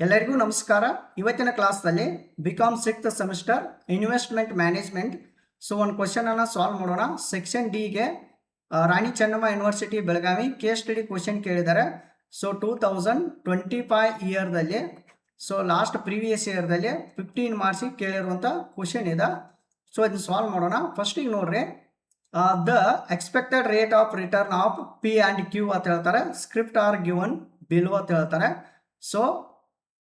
ಎಲ್ಲರಿಗೂ ನಮಸ್ಕಾರ. ಇವತ್ತಿನ ಕ್ಲಾಸ್ನಲ್ಲಿ BCom 6th semester investment management ಒಂದು ಕ್ವಶನ್ ಅನ್ನು ಸಾಲ್ವ್ ಮಾಡೋಣ. ಸೆಕ್ಷನ್ ಡಿಗೆ Rani Chennamma university Belagavi case study question ಕೇಳಿದ್ದಾರೆ. 2025 ಇಯರ್ದಲ್ಲಿ ಲಾಸ್ಟ್ ಪ್ರೀವಿಯಸ್ ಇಯರ್ದಲ್ಲಿ 15 ಮಾರ್ಕ್ಸಿಗೆ ಕೇಳಿರುವಂಥ ಕ್ವಶನ್ ಇದೆ. ಇದನ್ನ ಸಾಲ್ವ್ ಮಾಡೋಣ. ಫಸ್ಟಿಗೆ ನೋಡ್ರಿ, the expected rate of return of P and Q ಅಂತ ಹೇಳ್ತಾರೆ. ಸ್ಕ್ರಿಪ್ಟ್ ಆರ್ ಗಿವನ್ ಬಿಲೋ ಅಂತ ಹೇಳ್ತಾರೆ.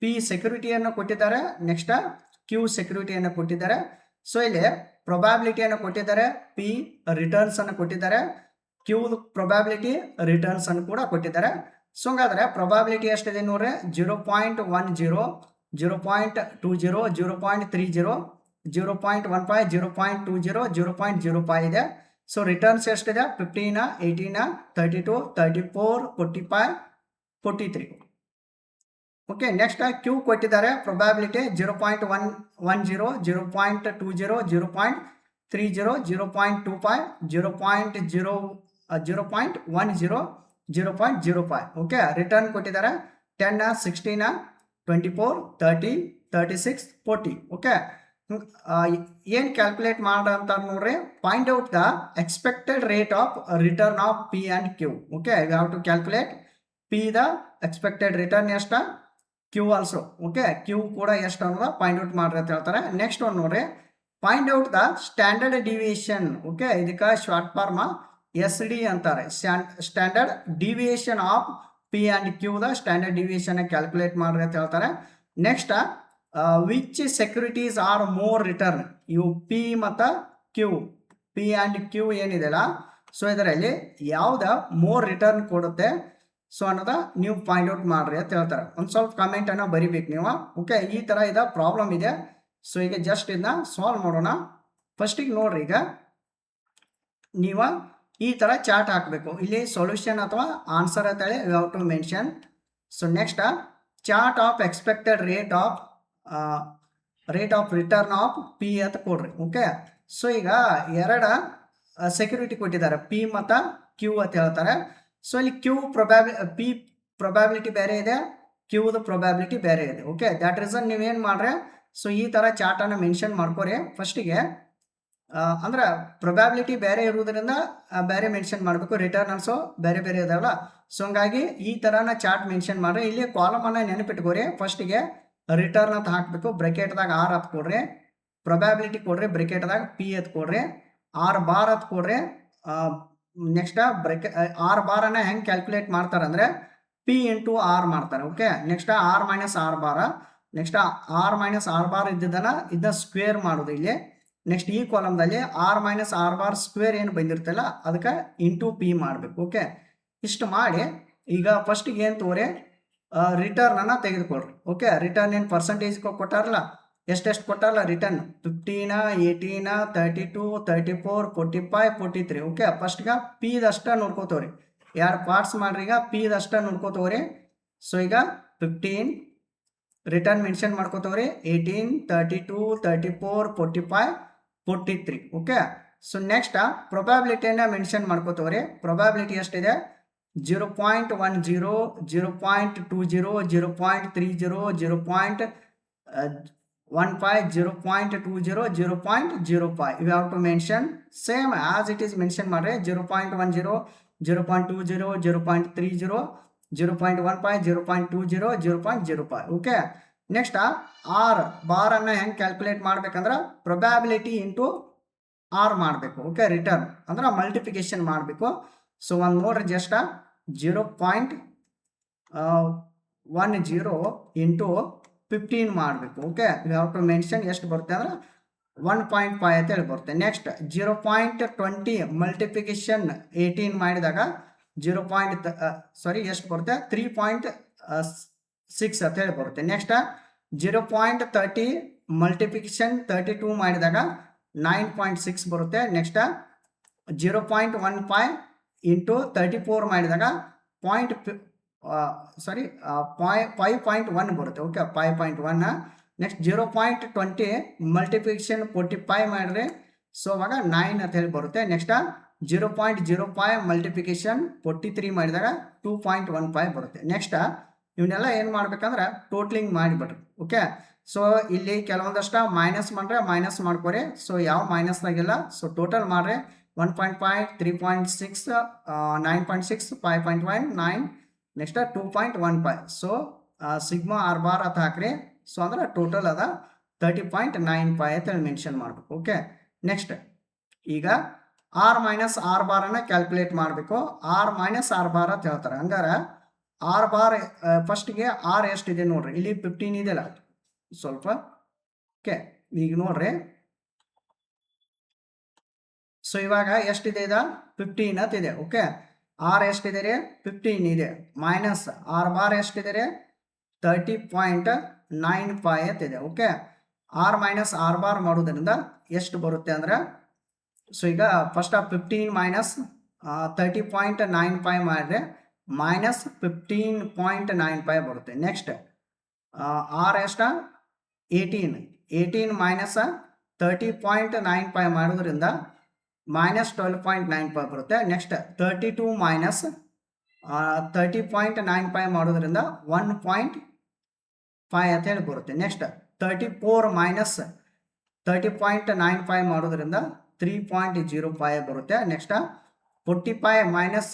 ಪಿ ಸೆಕ್ಯೂರಿಟಿಯನ್ನು ಕೊಟ್ಟಿದ್ದಾರೆ, ನೆಕ್ಸ್ಟ್ ಕ್ಯೂ ಸೆಕ್ಯೂರಿಟಿಯನ್ನು ಕೊಟ್ಟಿದ್ದಾರೆ. ಇಲ್ಲಿ ಪ್ರೊಬ್ಯಾಬಿಲಿಟಿಯನ್ನು ಕೊಟ್ಟಿದ್ದಾರೆ, ಪಿ ರಿಟರ್ನ್ಸ್ ಅನ್ನು ಕೊಟ್ಟಿದ್ದಾರೆ, ಕ್ಯೂ ಪ್ರೊಬ್ಯಾಬಿಲಿಟಿ ರಿಟರ್ನ್ಸ್ ಅನ್ನು ಕೂಡ ಕೊಟ್ಟಿದ್ದಾರೆ. ಹಂಗಾದ್ರೆ ಪ್ರೊಬ್ಯಾಬಿಲಿಟಿ ಎಷ್ಟಿದೆ ನೋಡ್ರಿ, 0.10, 0.20, 0.30, 0.15, 0.20, 0.05 ಇದೆ. ರಿಟರ್ನ್ಸ್ ಎಷ್ಟಿದೆ, 15, 18, 32, 34, 45, 43. ಓಕೆ, ನೆಕ್ಸ್ಟ್ ಕ್ಯೂ ಕೊಟ್ಟಿದ್ದಾರೆ. ಪ್ರೊಬ್ಯಾಬಿಲಿಟಿ 0.10, 0.20, 0.30, 0.25, 0.10, 0.05. ಓಕೆ, ರಿಟರ್ನ್ ಕೊಟ್ಟಿದ್ದಾರೆ 10, 16, 24, 30, 36, 40. ಓಕೆ, ಏನು ಕ್ಯಾಲ್ಕುಲೇಟ್ ಅಂತ ನೋಡ್ರಿ, find out the expected rate of return of P and Q. Okay, we have to calculate P the expected return ಎಷ್ಟ, ಕ್ಯೂ ಆಲ್ಸೋ. ಓಕೆ, ಕ್ಯೂ ಕೂಡ ಎಷ್ಟು ಅನ್ನೋದ find out ಮಾಡ್ರಿ ಅಂತ ಹೇಳ್ತಾರೆ. ನೆಕ್ಸ್ಟ್ ಒಂದು ನೋಡ್ರಿ, find out the standard deviation. Okay, ಇದಕ್ಕೆ ಶಾರ್ಟ್ ಫಾರ್ಮ್ SD ಅಂತಾರೆ. Standard deviation of P and Q the standard deviation calculate ಮಾಡ್ರಿ ಅಂತ ಹೇಳ್ತಾರೆ. Next which securities are more return. ಇವು ಪಿ ಮತ್ತು ಕ್ಯೂ, ಪಿ ಆ್ಯಂಡ್ ಕ್ಯೂ ಏನಿದೆಲ್ಲ, ಇದರಲ್ಲಿ ಯಾವ್ದು ಮೋರ್ ರಿಟರ್ನ್ ಕೊಡುತ್ತೆ ಅನ್ನೋದ ನೀವು ಫೈಂಡ್ ಔಟ್ ಮಾಡ್ರಿ ಅಂತ ಹೇಳ್ತಾರೆ. ಒಂದು ಸ್ವಲ್ಪ ಕಮೆಂಟ್ ಅನ್ನ ಬರಿಬೇಕು ನೀವು. ಓಕೆ, ಈ ತರ ಇದೆ ಪ್ರಾಬ್ಲಮ್ ಇದೆ. ಈಗ ಜಸ್ಟ್ ಇದನ್ನ ಸಾಲ್ವ್ ಮಾಡೋಣ. ಫಸ್ಟಿಗೆ ನೋಡ್ರಿ, ಈಗ ನೀವು ಈ ತರ ಚಾರ್ಟ್ ಹಾಕಬೇಕು. ಇಲ್ಲಿ ಸೊಲ್ಯೂಷನ್ ಅಥವಾ ಆನ್ಸರ್ ಅಂತ ಹೇಳಿ you have to mention. Next chart of expected rate of return of P ಅಂತ ಕೊಡ್ರಿ. ಓಕೆ, ಈಗ ಎರಡು ಸೆಕ್ಯೂರಿಟಿ ಕೊಟ್ಟಿದ್ದಾರೆ, ಪಿ ಮತ್ತು ಕ್ಯೂ ಅಂತ ಹೇಳ್ತಾರೆ. ಇಲ್ಲಿ ಕ್ಯೂ ಪಿ ಪ್ರೊಬ್ಯಾಬಿಲಿಟಿ ಬೇರೆ ಇದೆ, ಕ್ಯೂದ ಪ್ರೊಬ್ಯಾಬಿಲಿಟಿ ಬೇರೆ ಇದೆ. ಓಕೆ, ದ್ಯಾಟ್ ರೀಸನ್ ನೀವೇನು ಮಾಡ್ರೆ, ಈ ಥರ ಚಾರ್ಟನ್ನು ಮೆನ್ಷನ್ ಮಾಡ್ಕೊರಿ. ಫಸ್ಟಿಗೆ ಅಂದ್ರೆ ಪ್ರೊಬ್ಯಾಬಿಲಿಟಿ ಬೇರೆ ಇರುವುದರಿಂದ ಬೇರೆ ಮೆನ್ಷನ್ ಮಾಡಬೇಕು, ರಿಟರ್ನ್ ಆಲ್ಸೋ ಬೇರೆ ಬೇರೆ ಇದಾವಲ್ಲ. ಹಂಗಾಗಿ ಈ ಥರನ ಚಾರ್ಟ್ ಮೆನ್ಷನ್ ಮಾಡ್ರಿ. ಇಲ್ಲಿ ಕಾಲಮನ್ನು ನೆನಪಿಟ್ಕೋರಿ. ಫಸ್ಟಿಗೆ ರಿಟರ್ನ್ ಅಂತ ಹಾಕಬೇಕು, ಬ್ರೆಕೆಟ್ದಾಗ ಆರ್ ಹತ್ ಕೊಡ್ರಿ, ಪ್ರೊಬ್ಯಾಬಿಲಿಟಿ ಕೊಡ್ರಿ, ಬ್ರೆಕೆಟ್ದಾಗ ಪಿ ಹತ್ ಕೊಡ್ರಿ, ಆರ್ ಬಾರ್ ಹತ್ ಕೊಡ್ರಿ. ನೆಕ್ಸ್ಟ್ ಆರ್ ಬಾರ್ ಅನ್ನ ಹೆಂಗೆ ಕ್ಯಾಲ್ಕುಲೇಟ್ ಮಾಡ್ತಾರೆ ಅಂದ್ರೆ ಪಿ ಇಂಟು ಆರ್ ಮಾಡ್ತಾರೆ. Okay, next R minus R bar, next R minus R bar ಇದನ್ನ ಸ್ಕ್ವೇರ್ ಮಾಡೋದು ಇಲ್ಲಿ. ನೆಕ್ಸ್ಟ್ ಈ ಕಾಲಮ್ದಲ್ಲಿ R minus R bar square ಏನು ಬಂದಿರ್ತಲ್ಲ ಅದಕ್ಕೆ ಇಂಟು ಪಿ ಮಾಡಬೇಕು. ಓಕೆ, ಇಷ್ಟು ಮಾಡಿ ಈಗ ಫಸ್ಟಿಗೆ ಏನು ತೋರಿ, ರಿಟರ್ನ್ ಅನ್ನ ತೆಗೆದುಕೊಳ್ರಿ. ಓಕೆ, ರಿಟರ್ನ್ ಏನು ಪರ್ಸೆಂಟೇಜ್ ಕೊಟ್ಟಾರಲ್ಲ, ಎಷ್ಟೆಷ್ಟು ಕೊಟ್ಟಾರಲ್ಲ ರಿಟರ್ನ್, 15, 18, 32, 34, 45, 43. ಓಕೆ, ಫಸ್ಟ್ಗೆ ಪಿ ದಷ್ಟ ನೋಡ್ಕೋತವ್ರಿ. ಎರಡು ಪಾರ್ಟ್ಸ್ ಮಾಡ್ರಿ. ಈಗ ಪಿ ದಷ್ಟ ನೋಡ್ಕೋತವ್ರಿ. ಈಗ 15 ರಿಟರ್ನ್ ಮೆನ್ಷನ್ ಮಾಡ್ಕೋತವ್ರಿ, 18, 32, 34, 45, 43. ಓಕೆ, ನೆಕ್ಸ್ಟ್ ಪ್ರೊಬ್ಯಾಬಿಲಿಟಿಯನ್ನ ಮೆನ್ಷನ್ ಮಾಡ್ಕೋತವ್ರಿ. ಪ್ರೊಬ್ಯಾಬಿಲಿಟಿ ಎಷ್ಟಿದೆ, 0.10, 0.20, 0.30, 0.15, 0.20, 0.05. you have to mention same as it is mention ಮಾಡ್ರಿ. 0.10, 0.20, 0.30, 0.15, 0.20, 0.05. ಓಕೆ, ನೆಕ್ಸ್ಟ್ ಆರ್ ಬಾರ್ ಅನ್ನ ಹೆಂಗೆ ಕ್ಯಾಲ್ಕುಲೇಟ್ ಮಾಡ್ಬೇಕಂದ್ರೆ ಪ್ರೊಬ್ಯಾಬಿಲಿಟಿ ಇಂಟು ಆರ್ ಮಾಡಬೇಕು. ಓಕೆ, ರಿಟರ್ನ್ ಅಂದ್ರೆ ಮಲ್ಟಿಪ್ಲಿಕೇಶನ್ ಮಾಡಬೇಕು. ಒಂದು ನೋಡ್ರಿ, ಜಸ್ಟ್ 0.10 ಇಂಟು 15 ಮಾಡಬೇಕು. Okay, you have to mention ಎಷ್ಟು ಬರುತ್ತೆ ಅಂದ್ರೆ 1.5 ಅಂತ ಹೇಳಿ ಬರುತ್ತೆ. ನೆಕ್ಸ್ಟ್ 0.20 ಮಲ್ಟಿಪ್ಲಿಕೇಶನ್ 18 ಮಾಡಿದಾಗ ಎಷ್ಟು ಬರುತ್ತೆ, 3.6 ಅಂತ ಹೇಳಿ ಬರುತ್ತೆ. ನೆಕ್ಸ್ಟ್ 0.30 ಮಲ್ಟಿಪ್ಲಿಕೇಶನ್ 32 ಮಾಡಿದಾಗ 9.6 ಬರುತ್ತೆ. ನೆಕ್ಸ್ಟ್ 0.15 ಇಂಟು 34 ಮಾಡಿದಾಗ 5.1 ಬರುತ್ತೆ. ಓಕೆ, 5.1. ನೆಕ್ಸ್ಟ್ 0.20 ಮಲ್ಟಿಪ್ಲಿಕೇಶನ್ 45 ಮಾಡಿದ್ರೆ ಅವಾಗ 9 ಅಂತ ಹೇಳಿ ಬರುತ್ತೆ. ನೆಕ್ಸ್ಟ್ 0.05 ಮಲ್ಟಿಪ್ಲಿಕೇಶನ್ 43 ಮಾಡಿದಾಗ 2.15 ಬರುತ್ತೆ. ನೆಕ್ಸ್ಟ್ ಇವನ್ನೆಲ್ಲ ಏನು ಮಾಡ್ಬೇಕಂದ್ರೆ ಟೋಟ್ಲಿಂಗ್ ಮಾಡಿಬಿಡ್ರಿ. ಓಕೆ, ಸೊ ಇಲ್ಲಿ ಕೆಲವೊಂದಷ್ಟು ಮೈನಸ್ ಮಾಡ್ರೆ ಮೈನಸ್ ಮಾಡ್ಕೊರಿ. ಸೊ ಯಾವ ಮೈನಸ್ನಾಗಿಲ್ಲ. ಸೊ ಟೋಟಲ್ ಮಾಡ್ರಿ 1.5, 3.6, 9.6, 5.1, 9, next 2.15. So sigma R bar ಅಂತ ಹಾಕ್ರಿ. ಸೊ ಅಂದ್ರೆ ಟೋಟಲ್ ಅದ 30.95 ಅಂತೇಳಿ ಮೆನ್ಷನ್ ಮಾಡ್ಬೇಕು. ಓಕೆ, ನೆಕ್ಸ್ಟ್ ಈಗ ಆರ್ ಮೈನಸ್ ಆರ್ ಬಾರ್ ಅನ್ನ ಕ್ಯಾಲ್ಕುಲೇಟ್ ಮಾಡಬೇಕು. ಆರ್ ಮೈನಸ್ ಆರ್ ಬಾರ್ ಅಂತ ಹೇಳ್ತಾರೆ. ಹಂಗಾರೆ ಆರ್ ಬಾರ್ ಫಸ್ಟ್ಗೆ ಆರ್ ಎಷ್ಟಿದೆ ನೋಡ್ರಿ, ಇಲ್ಲಿ 15 ಇದೆಯಲ್ಲ ಸ್ವಲ್ಪ. ಓಕೆ, ಈಗ ನೋಡ್ರಿ, ಸೊ ಇವಾಗ ಎಷ್ಟಿದೆ ಇದ 15 ಅಂತ ಇದೆ. ಓಕೆ, ಆರ್ ಎಷ್ಟಿದೆ ರೀ 15 ಇದೆ. ಮೈನಸ್ ಆರ್ ಬಾರ್ ಎಷ್ಟಿದೆ ರೀ 30.95 ಅಂತ ಇದೆ. Okay, R minus R bar ಮಾಡೋದ್ರಿಂದ ಎಷ್ಟು ಬರುತ್ತೆ ಅಂದ್ರೆ, ಸೊ ಈಗ ಫಸ್ಟ್ 15 ಮೈನಸ್ 30.95 ಮಾಡಿದ್ರೆ ಮೈನಸ್ 15.95 ಬರುತ್ತೆ. ನೆಕ್ಸ್ಟ್ ಆರ್ ಎಷ್ಟ 18 ಮೈನಸ್ 30.95 ಮಾಡೋದ್ರಿಂದ ಮೈನಸ್ 12.95 ಬರುತ್ತೆ. ನೆಕ್ಸ್ಟ್ 32 ಮೈನಸ್ 30.95 ಮಾಡೋದ್ರಿಂದ 1.5 ಅಂತ ಹೇಳಿ ಬರುತ್ತೆ. ನೆಕ್ಸ್ಟ್ 34 ಮೈನಸ್ 30.95 ಮಾಡೋದ್ರಿಂದ 3.05 ಬರುತ್ತೆ. ನೆಕ್ಸ್ಟ್ 45 ಮೈನಸ್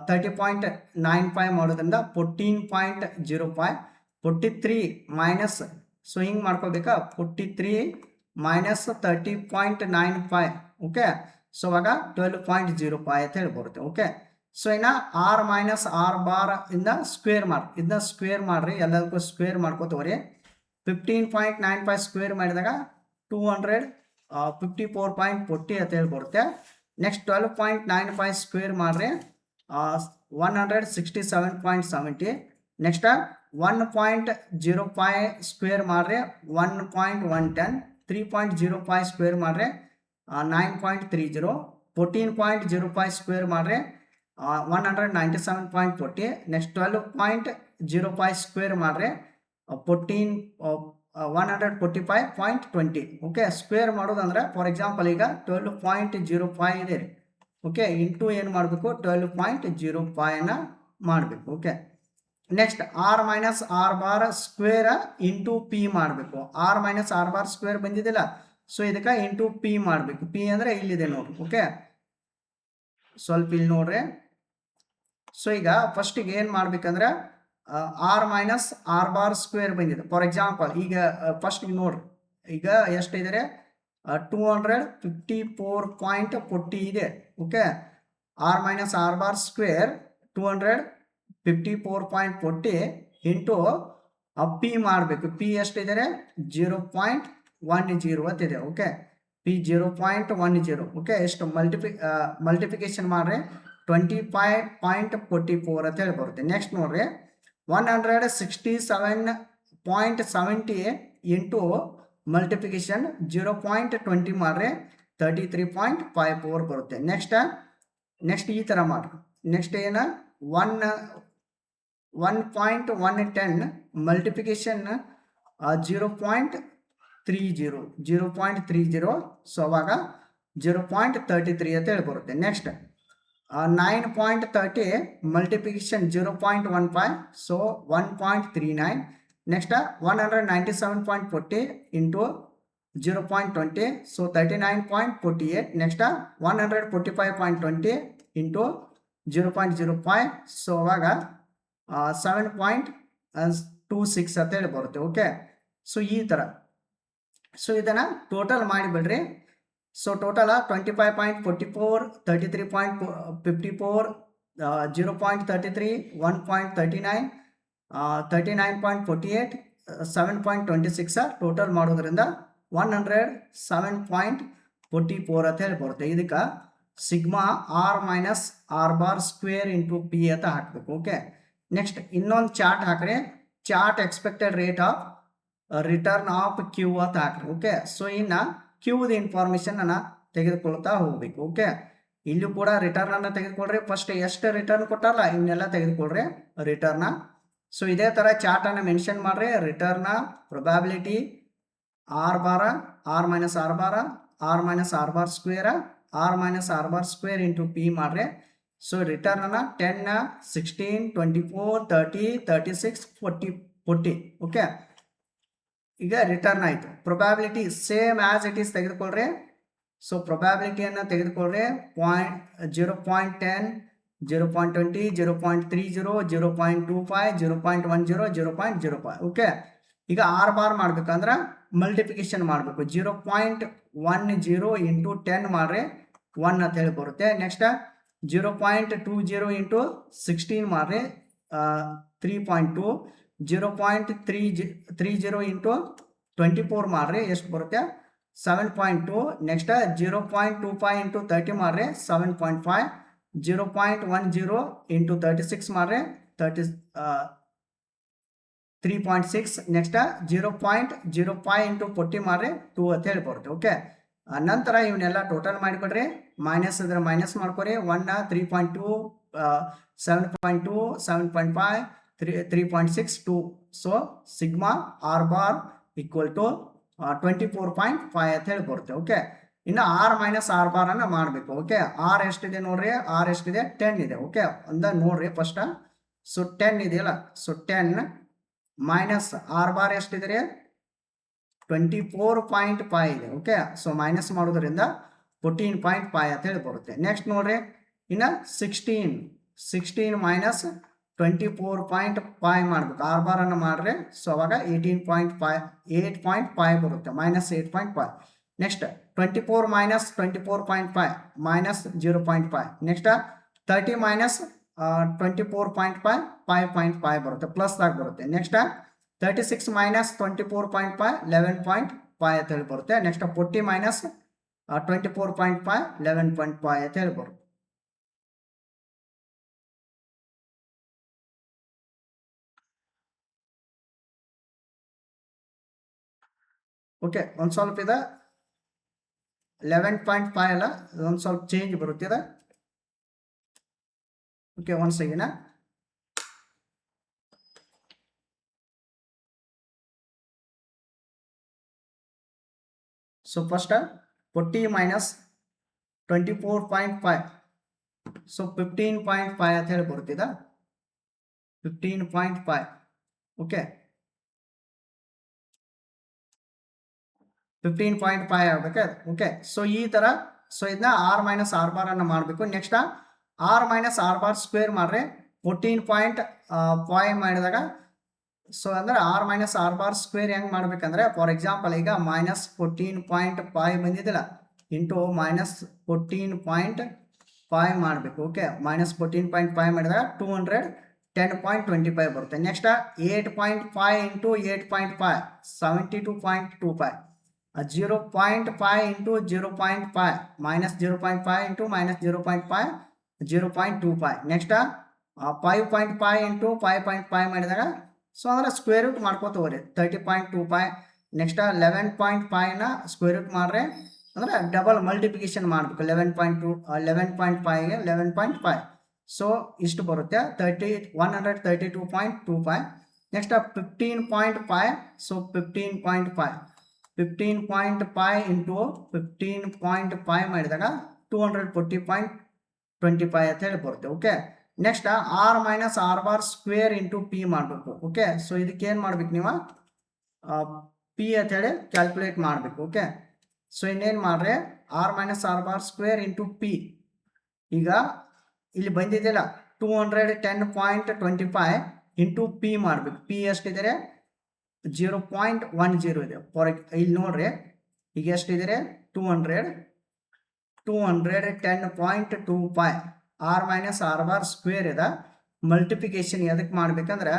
30.95 ಮಾಡೋದ್ರಿಂದ 14.05. 43 ಮೈನಸ್, ಸೊ ಹಿಂಗೆ ಮಾಡ್ಕೋಬೇಕಾ, 43 ಮೈನಸ್ 30.95. ಓಕೆ, ಸೊ ಇವಾಗ 12.05 ಅಂತ ಹೇಳಿ ಬರುತ್ತೆ. ಓಕೆ, ಸೊ ಇನ್ನು ಆರ್ ಮೈನಸ್ ಆರ್ ಬಾರ್ ಇಂದ ಸ್ಕ್ವೇರ್ ಮಾಡಿ, ಇದನ್ನ ಸ್ಕ್ವೇರ್ ಮಾಡ್ರಿ, ಎಲ್ಲದಕ್ಕೂ ಸ್ಕ್ವೇರ್ ಮಾಡ್ಕೋತವ್ರಿ. 15.95 ಸ್ಕ್ವೇರ್ ಮಾಡಿದಾಗ 254.40 ಅಂತ ಹೇಳಿ ಬರುತ್ತೆ. ನೆಕ್ಸ್ಟ್ 12.95 ಸ್ಕ್ವೇರ್ ಮಾಡ್ರಿ 167.70. ನೆಕ್ಸ್ಟ್ 1.05 ಸ್ಕ್ವೇರ್ ಮಾಡ್ರಿ 1.110. 3.05 ಸ್ಕ್ವೇರ್ ಮಾಡ್ರಿ 9.30. 14.05 ಸ್ಕ್ವೇರ್ ಮಾಡ್ರಿ 197.40. ನೆಕ್ಸ್ಟ್ 12.05 ಸ್ಕ್ವೇರ್ ಮಾಡ್ರಿ 145.20. ಓಕೆ, ಸ್ಕ್ವೇರ್ ಮಾಡೋದಂದ್ರೆ ಫಾರ್ ಎಕ್ಸಾಂಪಲ್ ಈಗ 12.05 ಇದೆ ರೀ. ಓಕೆ, ಇಂಟು ಏನು ಮಾಡಬೇಕು 12.05ನ ಮಾಡಬೇಕು. Okay, next R minus R bar square into P ಮಾಡಬೇಕು. R minus R bar square ಬಂದಿದ್ದಿಲ್ಲ, ಸೊ ಇದಕ್ಕೆ ಇಂಟು ಪಿ ಮಾಡಬೇಕು. ಪಿ ಅಂದರೆ ಇಲ್ಲಿದೆ ನೋಡ್ರಿ. ಓಕೆ, ಸ್ವಲ್ಪ ಇಲ್ಲಿ ನೋಡ್ರಿ. ಸೊ ಈಗ ಫಸ್ಟಿಗೆ ಏನು ಮಾಡ್ಬೇಕಂದ್ರೆ R minus R bar square ಬಂದಿದೆ. ಫಾರ್ ಎಕ್ಸಾಂಪಲ್ ಈಗ ಫಸ್ಟ್ ನೋಡ್ರಿ, ಈಗ ಎಷ್ಟಿದೆ 254.40 ಇದೆ. Okay, R minus R bar square 254.40 into P ಮಾಡಬೇಕು. ಪಿ ಎಷ್ಟಿದೆ 0.10 ಅಂತಿದೆ. Okay, P 0.10. ಓಕೆ, ಎಷ್ಟು ಮಲ್ಟಿಫಿಕೇಶನ್ ಮಾಡ್ರಿ 25.44 ಅಂತ ಹೇಳಿ ಬರುತ್ತೆ. ನೆಕ್ಸ್ಟ್ ನೋಡ್ರಿ 167.70 ಇಂಟು ಮಲ್ಟಿಫಿಕೇಶನ್ 0.20 ಮಾಡ್ರಿ 33.54 ಬರುತ್ತೆ. ನೆಕ್ಸ್ಟ್ ಈ ಥರ ಮಾಡ್ರಿ. ನೆಕ್ಸ್ಟ್ ಏನು 1.110 ಮಲ್ಟಿಫಿಕೇಶನ್ 0.30. ಸೊ ಅವಾಗ 0.33 ಅಂತ ಹೇಳಿ ಬರುತ್ತೆ. Next 9.30 multiplication 0.15, so 1.39. Next 197.40 into 0.20, so 39.48. Next 145.20 into 0.05, so ಅವಾಗ 7.26 ಅಂತ ಹೇಳಿ ಬರುತ್ತೆ. ಓಕೆ, ಸೊ ಈ ಥರ. ಸೊ ಇದನ್ನು ಟೋಟಲ್ ಮಾಡಿಬಿಡ್ರಿ. ಸೊ ಟೋಟಲ್ 25.44, 33.54, 0.33, 1.39, 39.48, 7.26 ಟೋಟಲ್ ಮಾಡೋದ್ರಿಂದ 107.44 ಅಂತ ಹೇಳಿ ಬರುತ್ತೆ. ಇದಕ್ಕೆ sigma R minus R bar square into P ಅಂತ ಹಾಕಬೇಕು. ಓಕೆ, ನೆಕ್ಸ್ಟ್ ಇನ್ನೊಂದು ಚಾರ್ಟ್ ಹಾಕ್ರಿ. Chart expected rate of return of Q ಅಂತ ಹಾಕ್ರಿ. ಓಕೆ, ಸೊ ಇನ್ನು ಕ್ಯೂದ ಇನ್ಫಾರ್ಮೇಶನ್ ಅನ್ನ ತೆಗೆದುಕೊಳ್ತಾ ಹೋಗ್ಬೇಕು. ಓಕೆ, ಇಲ್ಲೂ ಕೂಡ ರಿಟರ್ನ್ ಅನ್ನ ತೆಗೆದುಕೊಳ್ರಿ. ಫಸ್ಟ್ ಎಷ್ಟು ರಿಟರ್ನ್ ಕೊಟ್ಟಾರಲ್ಲ ಇವನ್ನೆಲ್ಲ ತೆಗೆದುಕೊಳ್ರಿ ರಿಟರ್ನ. ಸೊ ಇದೇ ಥರ ಚಾರ್ಟ್ ಅನ್ನ ಮೆನ್ಷನ್ ಮಾಡ್ರಿ. Return probability R bar, R minus R bar, R minus R bar square, R minus R bar square into P ಮಾಡ್ರಿ. So return 10 16 24 30 36 40 okay. ಈಗ ರಿಟರ್ನ್ ಆಯಿತು. Probability same as it is ತೆಗೆದುಕೊಳ್ಳ್ರಿ. So ಪ್ರೊಬ್ಯಾಬಿಲಿಟಿಯನ್ನು ತೆಗೆದುಕೊಳ್ಳ್ರಿ. 0.10 0.20 0.30 0.25 0.10 0.05 ಓಕೆ. ಈಗ R bar ಮಾಡ್ಬೇಕಂದ್ರೆ multiplication ಮಾಡಬೇಕು. 0.10 ಇಂಟು 10 ಮಾಡ್ರಿ 1 ಅಂತ ಹೇಳಿ ಬರುತ್ತೆ. ನೆಕ್ಸ್ಟ್ 0.20 ಇಂಟು 16 ಮಾಡ್ರಿ 3.2. 0.30 ಇಂಟು 24 ಮಾಡ್ರಿ ಎಷ್ಟು ಬರುತ್ತೆ 7.2. ನೆಕ್ಸ್ಟ್ 0.25 ಇಂಟು 30 ಮಾಡ್ರಿ 7.5. 0.10 ಇಂಟು 36 ಮಾಡ್ರಿ 3.6. ನೆಕ್ಸ್ಟ್ 0.05 ಇಂಟು 40 ಮಾಡ್ರಿ 2 ಅಂತ ಹೇಳಿ ಬರುತ್ತೆ ಓಕೆ. ನಂತರ ಇವನ್ನೆಲ್ಲ ಟೋಟಲ್ ಮಾಡಿಬಿಡ್ರಿ. ಮೈನಸ್ ಇದ್ರೆ ಮೈನಸ್ ಮಾಡ್ಕೊರಿ. 1 3.2 7.2 7.5 3.6 2. So sigma R bar equal to 24.5 ಅಂತ ಹೇಳಿ ಬರುತ್ತೆ ಓಕೆ. ಇನ್ನು ಆರ್ ಮೈನಸ್ ಆರ್ ಬಾರ್ ಅನ್ನ ಮಾಡಬೇಕು ಓಕೆ. ಆರ್ ಎಷ್ಟಿದೆ ನೋಡ್ರಿ, ಆರ್ ಎಷ್ಟಿದೆ 10 ಇದೆ ಓಕೆ. ಒಂದ ನೋಡ್ರಿ ಫಸ್ಟ್. ಸೊ 10 ಇದೆಯಲ್ಲ, ಸೊ 10 ಮೈನಸ್ ಆರ್ ಬಾರ್ ಎಷ್ಟಿದೆ 24.5 ಇದೆ ಓಕೆ. ಸೊ ಮೈನಸ್ ಮಾಡೋದ್ರಿಂದ 14.5 ಅಂತ ಹೇಳಿ ಬರುತ್ತೆ. ನೆಕ್ಸ್ಟ್ ನೋಡ್ರಿ ಇನ್ನು 16 ಮೈನಸ್ 24.5 ಮಾಡ್ಬೇಕು. ಆರ್ ಬಾರ್ ಅನ್ನು ಮಾಡ್ರಿ. ಸೊ ಅವಾಗ 8.5 ಬರುತ್ತೆ, minus 8.5. Next 24 minus 24.5 minus 0.5. Next 30 minus 24.5 5.5 ಬರುತ್ತೆ, ಪ್ಲಸ್ ಆಗಿ ಬರುತ್ತೆ. ನೆಕ್ಸ್ಟ್ 36 ಮೈನಸ್ 24.5 11.5 ಅಂತ ಹೇಳಿ ಬರುತ್ತೆ. ನೆಕ್ಸ್ಟ್ 40 ಮೈನಸ್ 24.5 11.5 ಅಂತ ಹೇಳಿ ಬರುತ್ತೆ. ಓಕೆ, ಒಂದು ಸ್ವಲ್ಪ ಇದೆ 11.5 ಅಲ್ಲ, ಒಂದು ಸ್ವಲ್ಪ ಚೇಂಜ್ ಬರುತ್ತಿದೆ ಓಕೆ. ಒಂದು second. So first 40 minus 24.5 so 15.5 ಅಂತ ಹೇಳಿ ಬರುತ್ತಿದೆ 15.5 ಓಕೆ. 15.5 ಆಗಬೇಕು ಓಕೆ. ಸೊ ಈ ತರ ಸೊ ಇದನ್ನ ಆರ್ ಮೈನಸ್ ಆರ್ ಬಾರ್ ಅನ್ನು ಮಾಡಬೇಕು. Next R minus R bar square ಮಾಡ್ರೆ 14.5 ಮಾಡಿದಾಗ ಸೊ ಅಂದ್ರೆ R minus R bar square ಹೆಂಗ್ ಮಾಡ್ಬೇಕಂದ್ರೆ, ಫಾರ್ ಎಕ್ಸಾಂಪಲ್ ಈಗ ಮೈನಸ್ 14.5 ಬಂದಿದ್ದಿಲ್ಲ ಇಂಟು ಮೈನಸ್ 14.5 ಮಾಡಬೇಕು ಓಕೆ. ಮೈನಸ್ 14.5 ಮಾಡಿದಾಗ 210.25 ಬರುತ್ತೆ. Next 8.5 into 8.5 72.25. 0.5 into 0.5 minus 0.5 into minus 0.5 0.25. Next 5.5 into 5.5 ಮಾಡಿದಾಗ ಸೊ ಅಂದ್ರೆ ಸ್ಕ್ವೇರ್ ರೂಟ್ ಮಾಡ್ಕೋತ ಹೋಗ್ರಿ 30.25. ನೆಕ್ಸ್ಟ್ 11.5ನ ಸ್ಕ್ವೇರ್ ರೂಟ್ ಮಾಡ್ರೆ ಅಂದ್ರೆ ಡಬಲ್ ಮಲ್ಟಿಪ್ಲಿಕೇಶನ್ ಮಾಡಬೇಕು 11.5ಗೆ 11.5. ಸೊ ಇಷ್ಟು ಬರುತ್ತೆ 132.25. ನೆಕ್ಸ್ಟ್ 15.5 ಸೊ 15.5 ಇಂಟು 15.5 ಮಾಡಿದಾಗ 240.25 ಅಂತ ಹೇಳಿ ಬರುತ್ತೆ okay. Next R minus R bar square into P ಮಾಡಬೇಕು ಓಕೆ. ಸೊ ಇದಕ್ಕೆ ಏನು ಮಾಡ್ಬೇಕು ನೀವು ಪಿ ಅಂತ ಹೇಳಿ ಕ್ಯಾಲ್ಕುಲೇಟ್ ಮಾಡಬೇಕು ಓಕೆ. ಸೊ ಇನ್ನೇನು ಮಾಡ್ರೆ R minus R bar square into P. ಈಗ ಇಲ್ಲಿ ಬಂದಿದೆಯಲ್ಲ 210.25 ಇಂಟು ಪಿ ಮಾಡಬೇಕು. ಪಿ ಎಷ್ಟಿದೆ 0.10 ಇದೆ. ಫಾರ್ ಇಲ್ಲಿ ನೋಡ್ರಿ ಈಗ ಎಷ್ಟಿದೆ 210.25 R minus R bar square ಇದೆ. ಮಲ್ಟಿಪ್ಲಿಕೇಶನ್ ಎದಕ್ಕೆ ಮಾಡ್ಬೇಕಂದ್ರೆ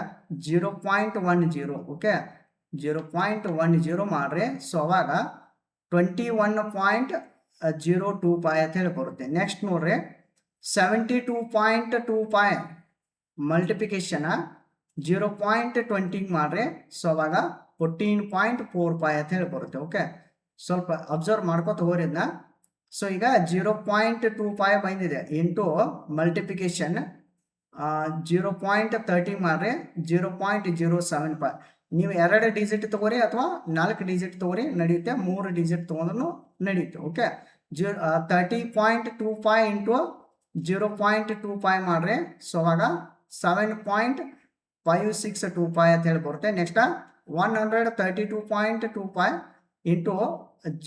0.10 ಓಕೆ. 0.10 ಮಾಡ್ರಿ. ಸೊ ಅವಾಗ 21.025 ಅಂತ ಹೇಳಿ ಬರುತ್ತೆ. ನೆಕ್ಸ್ಟ್ ನೋಡ್ರಿ 72.25 ಮಲ್ಟಿಪ್ಲಿಕೇಶನ್ 0.20 ಮಾಡ್ರಿ. ಸೊ ಅವಾಗ 14.45 ಅಂತ ಹೇಳಿ ಬರುತ್ತೆ ಓಕೆ. ಸ್ವಲ್ಪ ಅಬ್ಸರ್ವ್ ಮಾಡ್ಕೋತ ಹೋರಿದ್ನ. ಸೊ ಈಗ 0.25 ಬಂದಿದೆ ಇಂಟು ಮಲ್ಟಿಪ್ಲಿಕೇಶನ್ 0.30 ಮಾಡ್ರಿ 0.075. ನೀವು 2 ಡಿಜಿಟ್ ತಗೋರಿ ಅಥವಾ 4 ಡಿಜಿಟ್ ತಗೋರಿ ನಡೆಯುತ್ತೆ, 3 ಡಿಜಿಟ್ ತಗೊಂಡ್ರು ನಡೆಯುತ್ತೆ ಓಕೆ. 30.25 ಇಂಟು 0.25 ಮಾಡ್ರಿ. ಸೊ ಅವಾಗ 7.562 ಅಂತ ಹೇಳಿ ಬರುತ್ತೆ. ನೆಕ್ಸ್ಟ್ 132.25 ಇಂಟು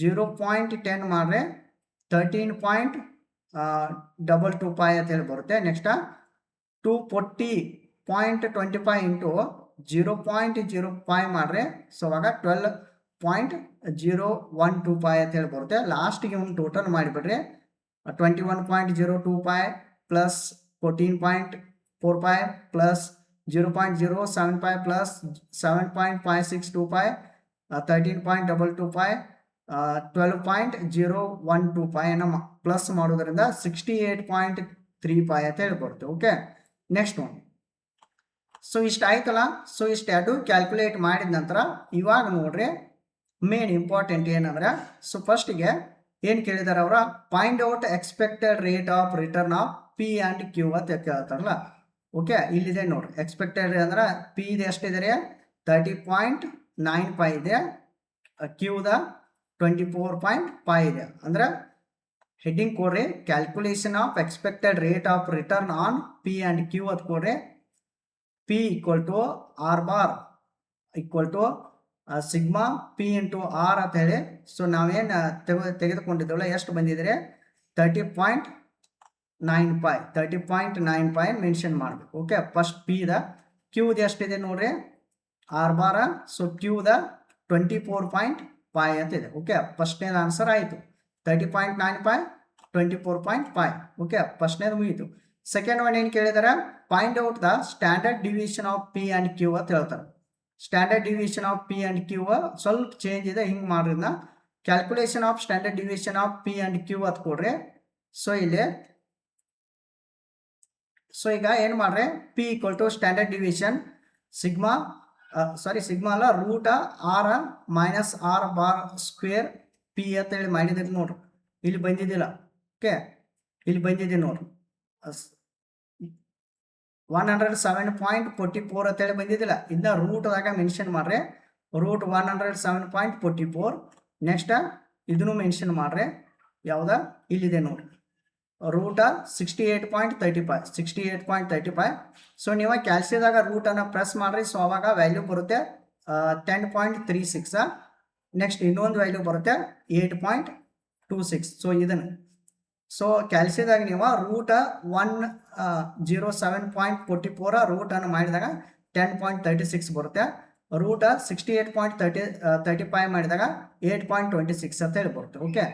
0.10 ಮಾಡ್ರಿ 13.22 ಅಂತ ಹೇಳಿ ಬರುತ್ತೆ. ನೆಕ್ಸ್ಟ್ 240.25 ಇಂಟು 0.05 ಮಾಡ್ರಿ. ಸೊ ಅವಾಗ 12.012 ಅಂತ ಹೇಳಿ ಬರುತ್ತೆ. ಲಾಸ್ಟಿಗೆ ಒಂದು ಟೋಟಲ್ ಮಾಡಿಬಿಡ್ರಿ. 21.025 ಪ್ಲಸ್ 14.45 ಪ್ಲಸ್ 0.075 ಪ್ಲಸ್ 7.5625 13.225 12.012 ಪ್ಲಸ್ ಮಾಡೋದ್ರಿಂದ 68.35 ಅಂತ ಹೇಳಿ ಬರುತ್ತೆ. Okay, next one. ಸೊ ಇಷ್ಟು ಆಯ್ತಲ್ಲ. ಸೊ ಇಷ್ಟು ಕ್ಯಾಲ್ಕುಲೇಟ್ ಮಾಡಿದ ನಂತರ ಇವಾಗ ನೋಡ್ರಿ ಮೇನ್ ಇಂಪಾರ್ಟೆಂಟ್ ಏನಂದ್ರೆ, ಸೊ ಫಸ್ಟಿಗೆ ಏನು ಕೇಳಿದಾರೆ ಅವರ, find out expected rate of return of P and Q ಅಂತ ಕೇಳ್ತಾರಲ್ಲ. ಓಕೆ, ಇಲ್ಲಿದೆ ನೋಡ್ರಿ. ಎಕ್ಸ್ಪೆಕ್ಟೆಡ್ ಅಂದ್ರೆ ಪಿ ಇದೆ ಎಷ್ಟಿದೆ 30.95 ಇದೆ, ಕ್ಯೂದ 24.5 ಇದೆ. ಅಂದ್ರೆ ಹೆಡ್ಡಿಂಗ್ ಕೊಡ್ರಿ calculation of expected rate of return on P and Q ಅಂತ ಕೊಡ್ರಿ. P equal to R bar equal to sigma P into R ಅಂತ ಹೇಳಿ. ಸೊ ನಾವೇನು ತೆಗೆದುಕೊಂಡಿದ್ದೇವಲ್ಲ ಎಷ್ಟು ಬಂದಿದ್ರೆ 30.95 ಮೆನ್ಷನ್ ಮಾಡಬೇಕು. ಓಕೆ, ಫಸ್ಟ್ ಪಿ ದ. ಕ್ಯೂದ ಎಷ್ಟಿದೆ ನೋಡ್ರಿ ಆರ್ ಬಾರ. ಸೊ ಕ್ಯೂದ 24.5 ಅಂತ ಇದೆ. ಓಕೆ, ಫಸ್ಟ್ನೇದು ಆನ್ಸರ್ ಆಯಿತು. 30.95 24.5. ಓಕೆ, ಫಸ್ಟ್ನೇದು ಮುಗೀತು. ಸೆಕೆಂಡ್ ಒನ್ ಏನು ಕೇಳಿದಾರೆ, find out the standard division of P and Q ಅಂತ ಹೇಳ್ತಾರೆ. Standard division of P and Q ಸ್ವಲ್ಪ ಚೇಂಜ್ ಇದೆ, ಹಿಂಗೆ ಮಾಡ್ರಿಂದ calculation of standard division of P and Q ಅಂತ ಕೊಡ್ರಿ. ಸೊ ಇಲ್ಲಿ ಸೊ ಈಗ ಏನು ಮಾಡ್ರಿ, P equal to standard division sigma sigma ಅಲ್ಲ root R minus R bar square P ಅಂತ ಹೇಳಿ ಮಾಡಿದ್ರಿ ನೋಡ್ರಿ. ಇಲ್ಲಿ ಬಂದಿದ್ದಿಲ್ಲ. ಓಕೆ, ಇಲ್ಲಿ ಬಂದಿದೆ ನೋಡ್ರಿ 107.44 ಅಂತೇಳಿ ಬಂದಿದ್ದಿಲ್ಲ. ಇದನ್ನ ರೂಟ್ದಾಗ ಮೆನ್ಷನ್ ಮಾಡ್ರಿ. ರೂಟ್ 107.44. ನೆಕ್ಸ್ಟ್ ಇದನ್ನು ಮೆನ್ಷನ್ ಮಾಡ್ರಿ. ಯಾವ್ದ ಇಲ್ಲಿದೆ ನೋಡ್ರಿ ರೂಟ 68.35. ಸೊ ನೀವು ಕ್ಯಾಲ್ಸಿದಾಗ ರೂಟನ್ನು ಪ್ರೆಸ್ ಮಾಡ್ರಿ. ಸೊ ಅವಾಗ ವ್ಯಾಲ್ಯೂ ಬರುತ್ತೆ 10.36. ನೆಕ್ಸ್ಟ್ ಇನ್ನೊಂದು ವ್ಯಾಲ್ಯೂ ಬರುತ್ತೆ 8.26. ಸೊ ಇದನ್ನು ಸೊ ಕ್ಯಾಲ್ಸಿದಾಗ ನೀವು ರೂಟ 107.44 ರೂಟನ್ನು ಮಾಡಿದಾಗ 10.36 ಬರುತ್ತೆ. ರೂಟ 68.35 ಮಾಡಿದಾಗ 8.26 ಅಂತ ಹೇಳಿ ಬರುತ್ತೆ. ಓಕೆ,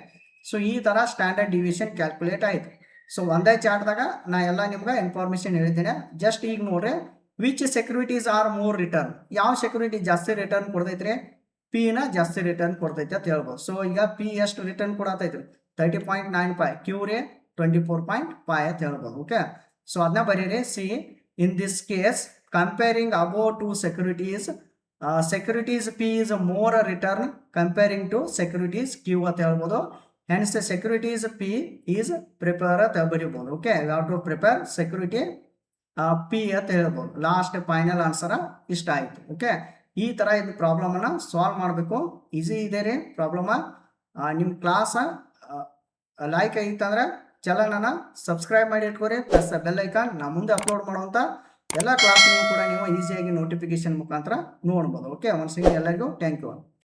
ಸೊ ಈ ಥರ ಸ್ಟ್ಯಾಂಡರ್ಡ್ ಡಿವಿಷನ್ ಕ್ಯಾಲ್ಕುಲೇಟ್ ಆಯಿತು. ಸೊ ಒಂದೇ ಚಾರ್ಟ್ದಾಗ ನಾ ಎಲ್ಲ ನಿಮ್ಗೆ ಇನ್ಫಾರ್ಮೇಷನ್ ಹೇಳಿದ್ದೇನೆ. ಜಸ್ಟ್ ಈಗ ನೋಡ್ರಿ, which securities are more return. ಯಾವ ಸೆಕ್ಯೂರಿಟಿ ಜಾಸ್ತಿ ರಿಟರ್ನ್ ಕೊಡ್ತೈತ್ರಿ? ಪಿನ ಜಾಸ್ತಿ ರಿಟರ್ನ್ ಕೊಡ್ತೈತೆ ಅಂತ ಹೇಳ್ಬೋದು. ಸೊ ಈಗ ಪಿ ಎಷ್ಟು ರಿಟರ್ನ್ ಕೊಡತೈತ್ರಿ 30.95, ಕ್ಯೂ ರೇ 24.5 ಅಂತ ಹೇಳ್ಬೋದು. ಓಕೆ, ಸೊ ಅದನ್ನ ಬರೀರಿ. See in this case comparing above two securities P is more return comparing to securities Q ಅಂತ ಹೇಳ್ಬೋದು. Hence securities P is prepare ಅಂತ ಬರೀಬೋದು. Okay, you have to prepare security P ಅಂತ ಹೇಳ್ಬೋದು. ಲಾಸ್ಟ್ ಫೈನಲ್ ಆನ್ಸರ್ ಇಷ್ಟ ಆಯಿತು. Okay, ಈ ಥರ ಇದು ಪ್ರಾಬ್ಲಮನ್ನು ಸಾಲ್ವ್ ಮಾಡಬೇಕು. ಈಸಿ ಇದೆ ರೀ ಪ್ರಾಬ್ಲಮ. ನಿಮ್ಮ ಕ್ಲಾಸ ಲೈಕ್ ಆಗಿತ್ತಂದ್ರೆ ಚಾನಲನ್ನು ಸಬ್ಸ್ಕ್ರೈಬ್ ಮಾಡಿ ಇಟ್ಕೋರಿ. Plus bell icon. ನಾ ಮುಂದೆ ಅಪ್ಲೋಡ್ ಮಾಡುವಂಥ ಎಲ್ಲ ಕ್ಲಾಸ್ನೂ ಕೂಡ ನೀವು ಈಸಿಯಾಗಿ ನೋಟಿಫಿಕೇಶನ್ ಮುಖಾಂತರ ನೋಡ್ಬೋದು. ಓಕೆ, ಒನ್ಸ್ ಅಗೇನ್ ಎಲ್ಲರಿಗೂ ಥ್ಯಾಂಕ್ ಯು.